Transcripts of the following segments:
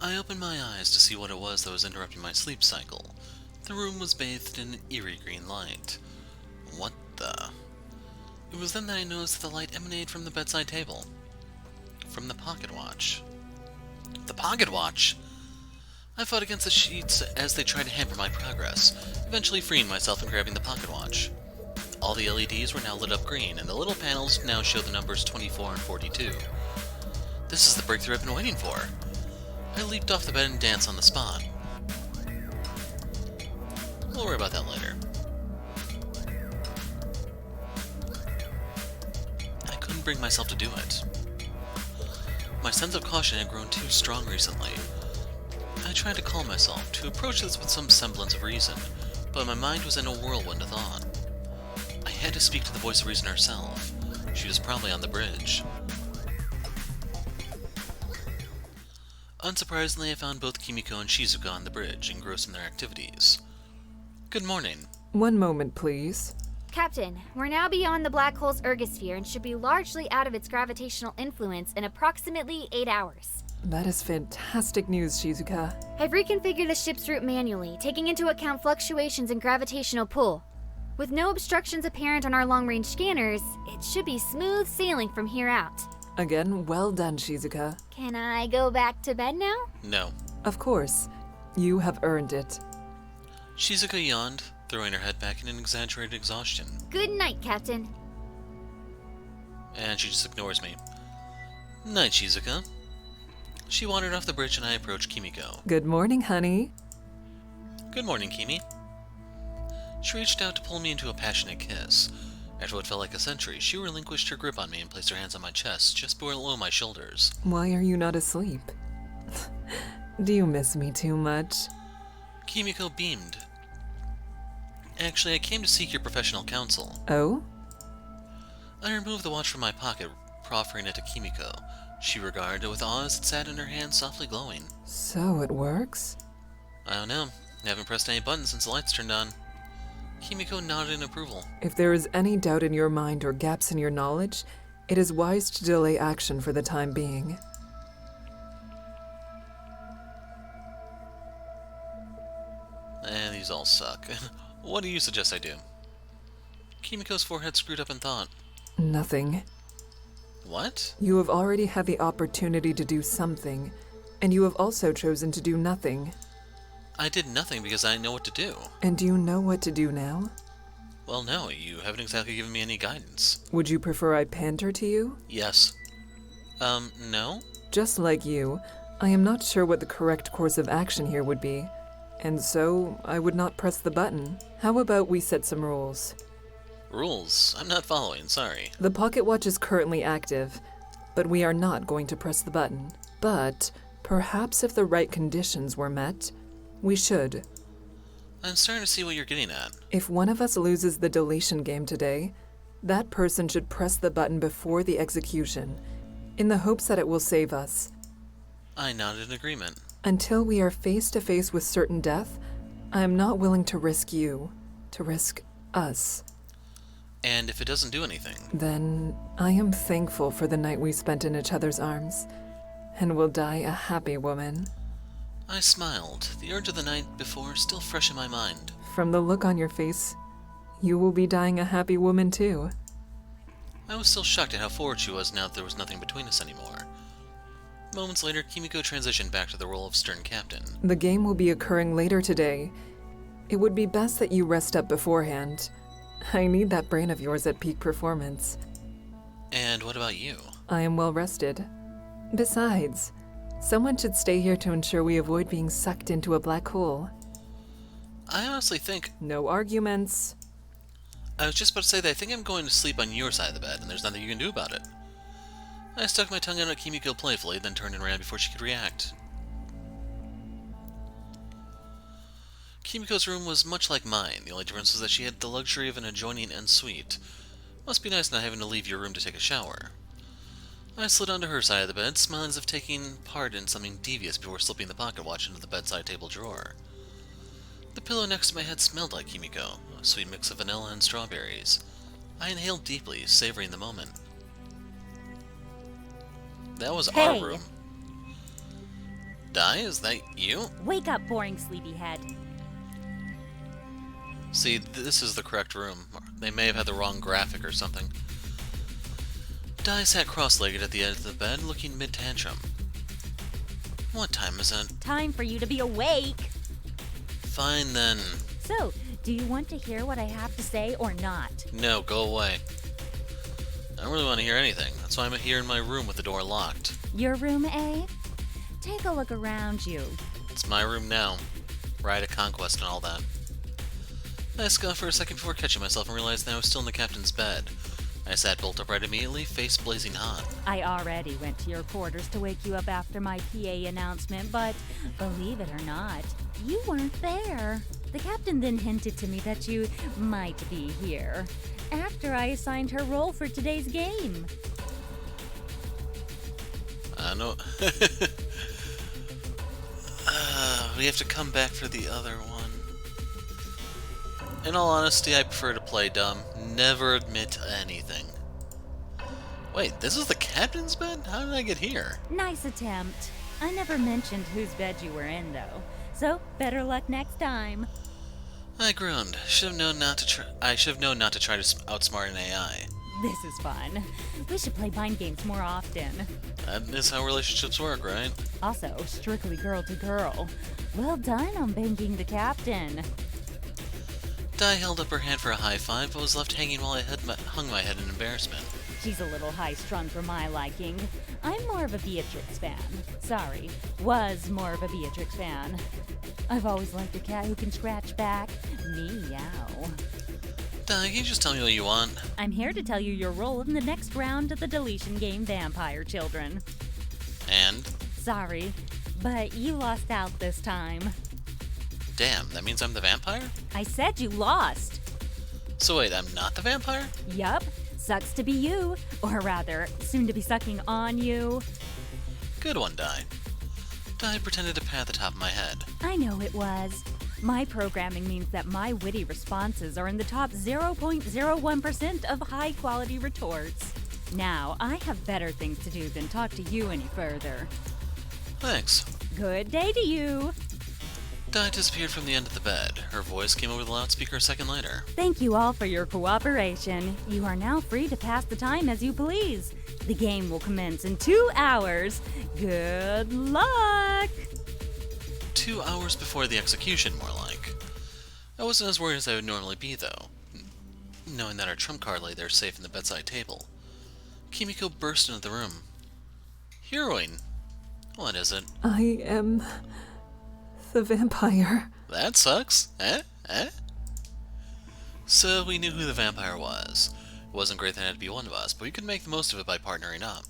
I opened my eyes to see what it was that was interrupting my sleep cycle. The room was bathed in an eerie green light. What the? It was then that I noticed that the light emanated from the bedside table. From the pocket watch. The pocket watch? I fought against the sheets as they tried to hamper my progress, eventually freeing myself and grabbing the pocket watch. All the LEDs were now lit up green, and the little panels now show the numbers 24 and 42. This is the breakthrough I've been waiting for. I leaped off the bed and danced on the spot. We'll worry about that later. I couldn't bring myself to do it. My sense of caution had grown too strong recently. I tried to calm myself, to approach this with some semblance of reason, but my mind was in a whirlwind of thought. I had to speak to the voice of reason herself. She was probably on the bridge. Unsurprisingly, I found both Kimiko and Shizuka on the bridge, engrossed in their activities. Good morning. One moment, please. Captain, we're now beyond the black hole's ergosphere and should be largely out of its gravitational influence in approximately 8 hours. That is fantastic news, Shizuka. I've reconfigured the ship's route manually, taking into account fluctuations in gravitational pull. With no obstructions apparent on our long-range scanners, it should be smooth sailing from here out. Again, well done, Shizuka. Can I go back to bed now? No. Of course. You have earned it. Shizuka yawned, throwing her head back in an exaggerated exhaustion. Good night, Captain. And she just ignores me. Night, Shizuka. She wandered off the bridge and I approached Kimiko. Good morning, honey. Good morning, Kimi. She reached out to pull me into a passionate kiss. After what felt like a century, she relinquished her grip on me and placed her hands on my chest, just below my shoulders. Why are you not asleep? Do you miss me too much? Kimiko beamed. Actually, I came to seek your professional counsel. Oh? I removed the watch from my pocket, proffering it to Kimiko. She regarded it with awe as it sat in her hand, softly glowing. So it works? I don't know. I haven't pressed any buttons since the lights turned on. Kimiko nodded in approval. If there is any doubt in your mind or gaps in your knowledge, it is wise to delay action for the time being. These all suck. What do you suggest I do? Kimiko's forehead screwed up in thought. Nothing. What? You have already had the opportunity to do something, and you have also chosen to do nothing. I did nothing because I didn't know what to do. And do you know what to do now? Well, no, you haven't exactly given me any guidance. Would you prefer I pander to you? Yes. No? Just like you, I am not sure what the correct course of action here would be, and so I would not press the button. How about we set some rules? Rules? I'm not following, sorry. The pocket watch is currently active, but we are not going to press the button. But perhaps if the right conditions were met, we should. I'm starting to see what you're getting at. If one of us loses the deletion game today, that person should press the button before the execution, in the hopes that it will save us. I nodded in agreement. Until we are face to face with certain death, I am not willing to risk you, to risk us. And if it doesn't do anything? Then I am thankful for the night we spent in each other's arms, and will die a happy woman. I smiled, the urge of the night before still fresh in my mind. From the look on your face, you will be dying a happy woman too. I was still shocked at how forward she was now that there was nothing between us anymore. Moments later, Kimiko transitioned back to the role of stern captain. The game will be occurring later today. It would be best that you rest up beforehand. I need that brain of yours at peak performance. And what about you? I am well rested. Besides, someone should stay here to ensure we avoid being sucked into a black hole. I honestly think... No arguments. I was just about to say that I think I'm going to sleep on your side of the bed, and there's nothing you can do about it. I stuck my tongue out at Kimiko playfully, then turned and ran before she could react. Kimiko's room was much like mine. The only difference was that she had the luxury of an adjoining ensuite. Must be nice not having to leave your room to take a shower. I slid onto her side of the bed, smiling as if taking part in something devious before slipping the pocket watch into the bedside table drawer. The pillow next to my head smelled like Kimiko, a sweet mix of vanilla and strawberries. I inhaled deeply, savoring the moment. That was our room. Di, is that you? Wake up, boring sleepyhead. See, this is the correct room. They may have had the wrong graphic or something. Di sat cross-legged at the edge of the bed, looking mid-tantrum. What time is it? Time for you to be awake. Fine then. So, do you want to hear what I have to say or not? No, go away. I don't really want to hear anything. That's why I'm here in my room with the door locked. Your room, eh? Take a look around you. It's my room now. Ride of conquest and all that. I scoffed for a second before catching myself and realized that I was still in the captain's bed. I sat bolt upright immediately, face blazing hot. I already went to your quarters to wake you up after my PA announcement, but believe it or not, you weren't there. The captain then hinted to me that you might be here, after I assigned her role for today's game. I know. We have to come back for the other one. In all honesty, I prefer to play dumb. Never admit anything. Wait, this is the captain's bed? How did I get here? Nice attempt. I never mentioned whose bed you were in, though. So, better luck next time. I groaned. I should have known not to try to outsmart an AI. This is fun. We should play mind games more often. That is how relationships work, right? Also, strictly girl to girl. Well done on banking the captain. Di held up her hand for a high five, but was left hanging while I hung my head in embarrassment. She's a little high-strung for my liking. I'm more of a Beatrix fan. Sorry, was more of a Beatrix fan. I've always liked a cat who can scratch back. Meow. Di, can you just tell me what you want? I'm here to tell you your role in the next round of the deletion game, Vampire Children. And? Sorry, but you lost out this time. Damn, that means I'm the vampire? I said you lost. So wait, I'm not the vampire? Yup, sucks to be you. Or rather, soon to be sucking on you. Good one, Di. Di pretended to pat the top of my head. I know it was. My programming means that my witty responses are in the top 0.01% of high-quality retorts. Now, I have better things to do than talk to you any further. Thanks. Good day to you. Di disappeared from the end of the bed. Her voice came over the loudspeaker a second later. Thank you all for your cooperation. You are now free to pass the time as you please. The game will commence in 2 hours. Good luck! 2 hours before the execution, more like. I wasn't as worried as I would normally be, though, knowing that our trump card lay there safe in the bedside table. Kimiko burst into the room. Heroine! What is it? I am the vampire. That sucks. Eh? So we knew who the vampire was. It wasn't great that it had to be one of us, but we could make the most of it by partnering up.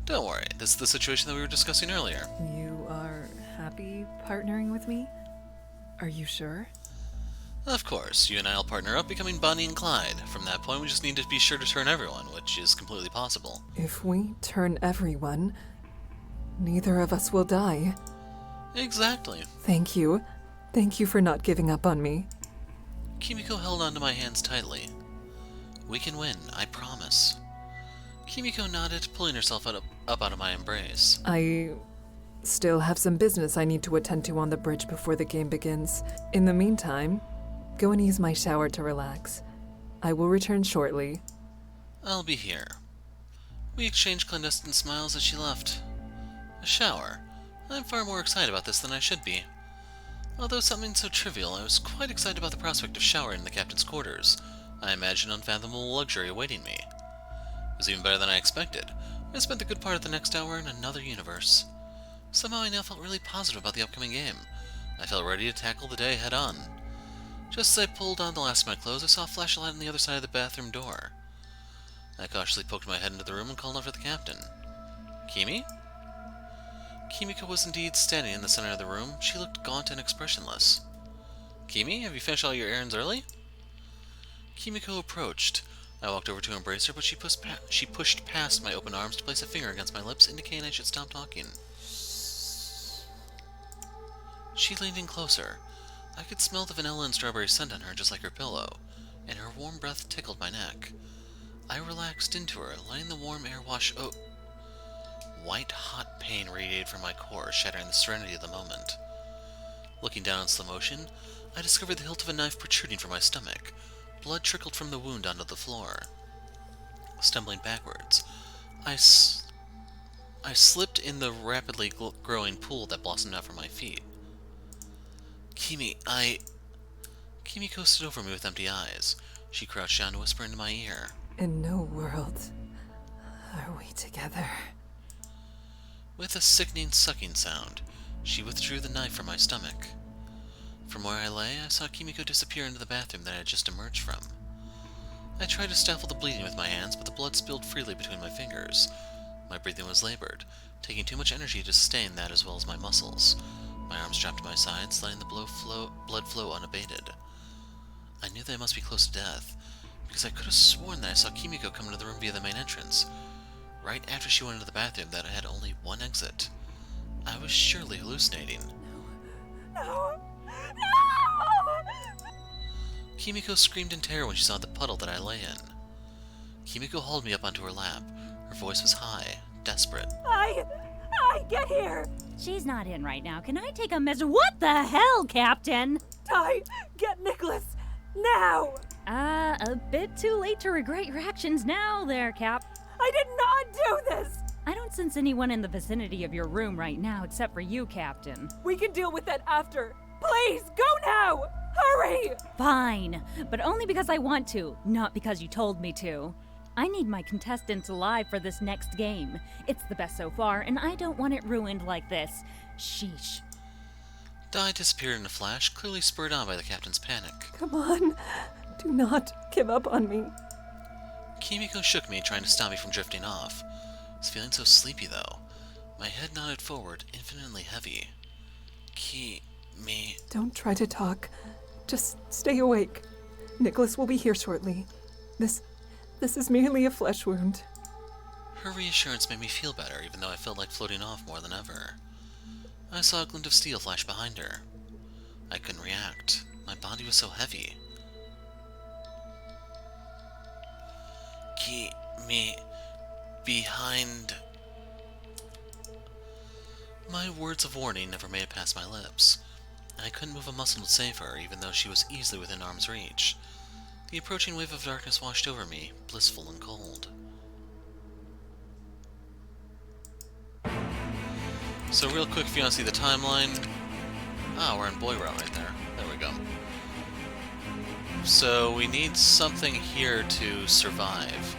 Don't worry, this is the situation that we were discussing earlier. You are happy partnering with me? Are you sure? Of course, you and I will partner up, becoming Bonnie and Clyde. From that point, we just need to be sure to turn everyone, which is completely possible. If we turn everyone, neither of us will die. Exactly. Thank you. Thank you for not giving up on me. Kimiko held onto my hands tightly. We can win, I promise. Kimiko nodded, pulling herself up out of my embrace. I still have some business I need to attend to on the bridge before the game begins. In the meantime, go and use my shower to relax. I will return shortly. I'll be here. We exchanged clandestine smiles as she left. A shower. I'm far more excited about this than I should be. Although something so trivial, I was quite excited about the prospect of showering in the captain's quarters. I imagined unfathomable luxury awaiting me. It was even better than I expected. I spent the good part of the next hour in another universe. Somehow I now felt really positive about the upcoming game. I felt ready to tackle the day head on. Just as I pulled on the last of my clothes, I saw a flashlight on the other side of the bathroom door. I cautiously poked my head into the room and called out for the captain. Kimi? Kimiko was indeed standing in the center of the room. She looked gaunt and expressionless. Kimi, have you finished all your errands early? Kimiko approached. I walked over to embrace her, but she pushed past my open arms to place a finger against my lips, indicating I should stop talking. She leaned in closer. I could smell the vanilla and strawberry scent on her just like her pillow, and her warm breath tickled my neck. I relaxed into her, letting the warm air wash White-hot pain radiated from my core, shattering the serenity of the moment. Looking down in slow motion, I discovered the hilt of a knife protruding from my stomach. Blood trickled from the wound onto the floor. Stumbling backwards, I slipped in the rapidly growing pool that blossomed out from my feet. Kimiko stood over me with empty eyes. She crouched down to whisper into my ear. In no world are we together. With a sickening sucking sound, she withdrew the knife from my stomach. From where I lay, I saw Kimiko disappear into the bathroom that I had just emerged from. I tried to stifle the bleeding with my hands, but the blood spilled freely between my fingers. My breathing was labored, taking too much energy to sustain that as well as my muscles. My arms strapped to my sides, letting the blood flow unabated. I knew that I must be close to death, because I could have sworn that I saw Kimiko come into the room via the main entrance, right after she went into the bathroom that had only one exit. I was surely hallucinating. No! Kimiko screamed in terror when she saw the puddle that I lay in. Kimiko hauled me up onto her lap. Her voice was high, desperate. I get here! She's not in right now. Can I take a measure? What the hell, Captain? Get Nicholas! Now! A bit too late to regret your actions now there, Cap. I did not do this! I don't sense anyone in the vicinity of your room right now except for you, Captain. We can deal with that after. Please, go now! Hurry! Fine, but only because I want to, not because you told me to. I need my contestants alive for this next game. It's the best so far, and I don't want it ruined like this. Sheesh. Dai disappeared in a flash, clearly spurred on by the captain's panic. Come on. Do not give up on me. Kimiko shook me, trying to stop me from drifting off. I was feeling so sleepy, though. My head nodded forward, infinitely heavy. Don't try to talk. Just stay awake. Nicholas will be here shortly. This is merely a flesh wound. Her reassurance made me feel better, even though I felt like floating off more than ever. I saw a glint of steel flash behind her. I couldn't react. My body was so heavy. Behind... My words of warning never made it past my lips. I couldn't move a muscle to save her, even though she was easily within arm's reach. The approaching wave of darkness washed over me, blissful and cold. So real quick, if you want to see the timeline... we're in Boy Route right there. There we go. So we need something here to survive.